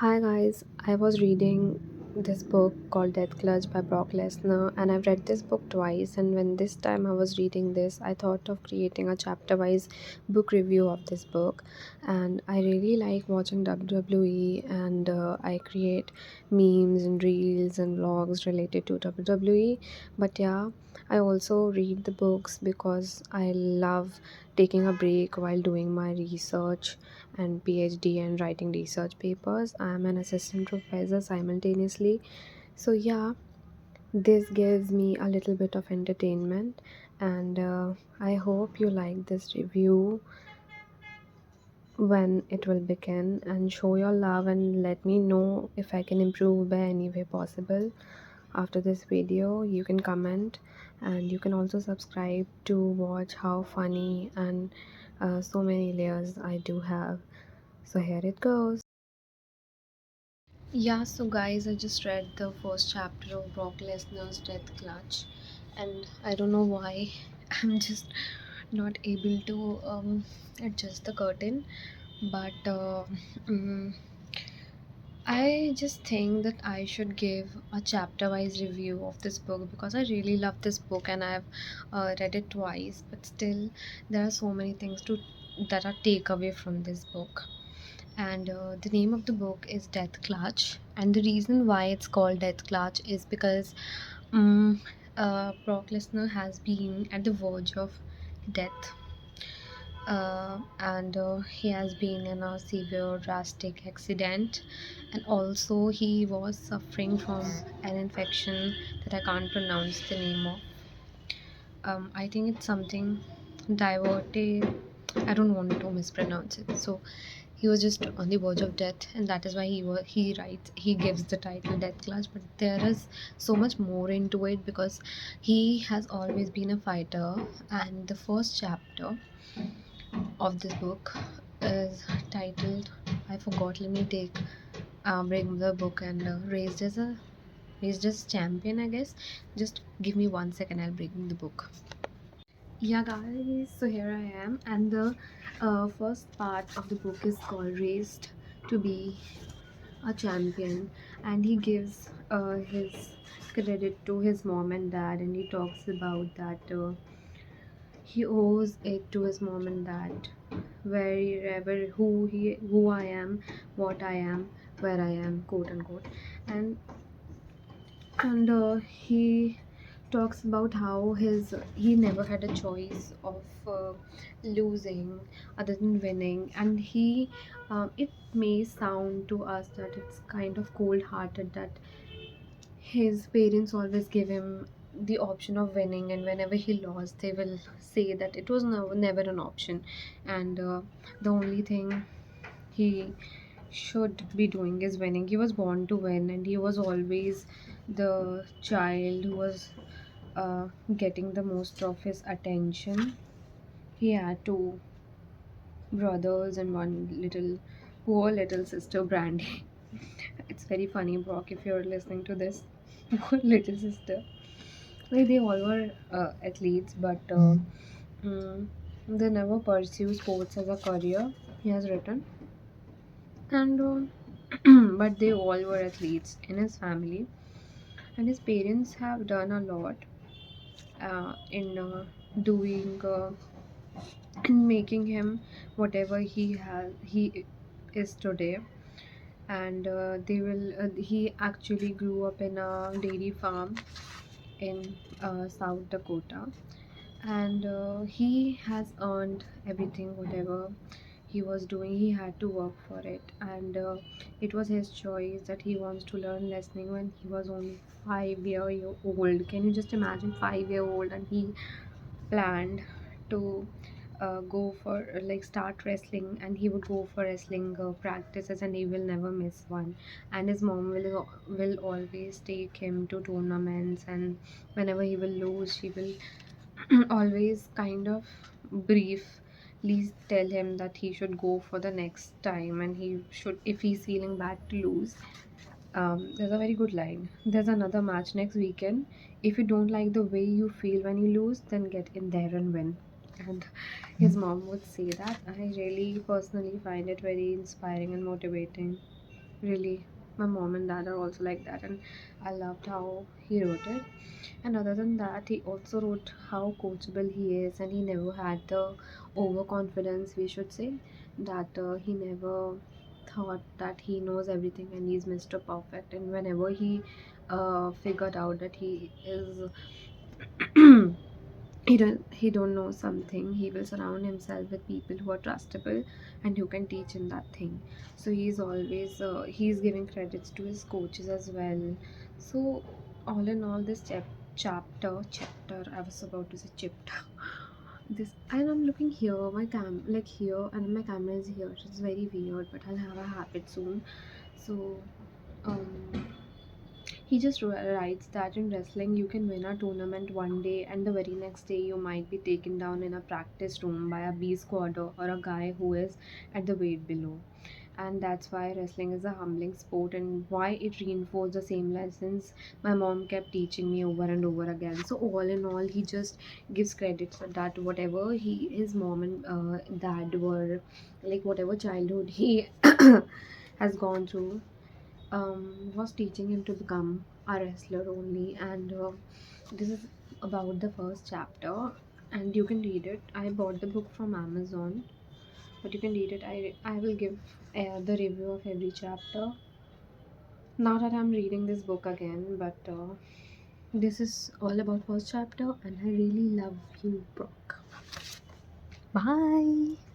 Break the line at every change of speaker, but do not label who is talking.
Hi guys, I was reading this book called Deathclutch by Brock Lesnar, and I've read this book twice. And when this time I was reading this, I thought of creating a chapter wise book review of this book. And I really like watching WWE, and I create memes and reels and vlogs related to WWE. But yeah, I also read the books because I love taking a break while doing my research and PhD and writing research papers. I am an assistant professor simultaneously. So, yeah, this gives me a little bit of entertainment, and I hope you like this review when it will begin. And show your love and let me know if I can improve by any way possible. After this video, you can comment and you can also subscribe to watch how funny and so many layers I do have. So, here it goes. Yeah, so guys, I just read the first chapter of Brock Lesnar's Death Clutch, and I don't know why I'm just not able to adjust the curtain, but mm, I just think that I should give a chapter wise review of this book because I really love this book and I've read it twice, but still, there are so many things to that are takeaway from this book. And the name of the book is Death Clutch, and the reason why it's called Death Clutch is because um, Brock Lesnar has been at the verge of death, and he has been in a severe drastic accident, and also he was suffering from an infection that I can't pronounce the name of. I think it's something diverted. I don't want to mispronounce it. So he was just on the verge of death, and that is why he gives the title Death Clash. But there is so much more into it because he has always been a fighter, and the first chapter of this book is titled, I forgot. Let me take bring the book and raised as champion, I guess. Just give me 1 second. I'll bring the book. Yeah, guys, so here I am, and the first part of the book is called Raised to Be a Champion, and he gives his credit to his mom and dad, and he talks about that he owes it to his mom and dad, wherever who I am, what I am, where I am, quote unquote, and he talks about how he never had a choice of losing other than winning, and he it may sound to us that it's kind of cold hearted that his parents always give him the option of winning, and whenever he lost they will say that it was never an option, and the only thing he should be doing is winning. He was born to win, and he was always the child who was getting the most of his attention. He had two brothers and one little poor little sister, Brandy. It's very funny, Brock, if you're listening to this. Poor little sister. Like, they all were athletes, but they never pursue sports as a career, he has written. And but they all were athletes in his family, and his parents have done a lot in doing in making him whatever he is today. And he actually grew up in a dairy farm in South Dakota, and he has earned everything whatever he was doing. He had to work for it, and it was his choice that he wants to learn wrestling when he was only 5 year old. Can you just imagine, 5 year old, and he planned to go for like start wrestling, and he would go for wrestling practices, and he will never miss one. And his mom will always take him to tournaments, and whenever he will lose, she will always kind of briefly tell him that he should go for the next time, and he should, if he's feeling bad to lose. There's a very good line. There's another match next weekend. If you don't like the way you feel when you lose, then get in there and win. And his mom would say that. I really personally find it very inspiring and motivating. Really, my mom and dad are also like that, and I loved how he wrote it. And other than that, he also wrote how coachable he is, and he never had the overconfidence, we should say, that he never thought that he knows everything and he's Mr. Perfect. And whenever he figured out that he don't know something, he will surround himself with people who are trustable and who can teach him that thing. So he's giving credits to his coaches as well. So all in all, this chapter, I was about to say chapter, this, and I'm looking here, my cam like here, and my camera is here. It's very weird, but I'll have a habit soon. So um he just writes that in wrestling, you can win a tournament one day, and the very next day, you might be taken down in a practice room by a B squatter or a guy who is at the weight below. And that's why wrestling is a humbling sport, and why it reinforced the same lessons my mom kept teaching me over and over again. So, all in all, he just gives credit for that whatever his mom and dad were like, whatever childhood he has gone through, was teaching him to become a wrestler only. And this is about the first chapter, and you can read it. I bought the book from Amazon, but you can read it. I will give the review of every chapter now that I'm reading this book again. But this is all about first chapter, and I really love you, Brooke. Bye.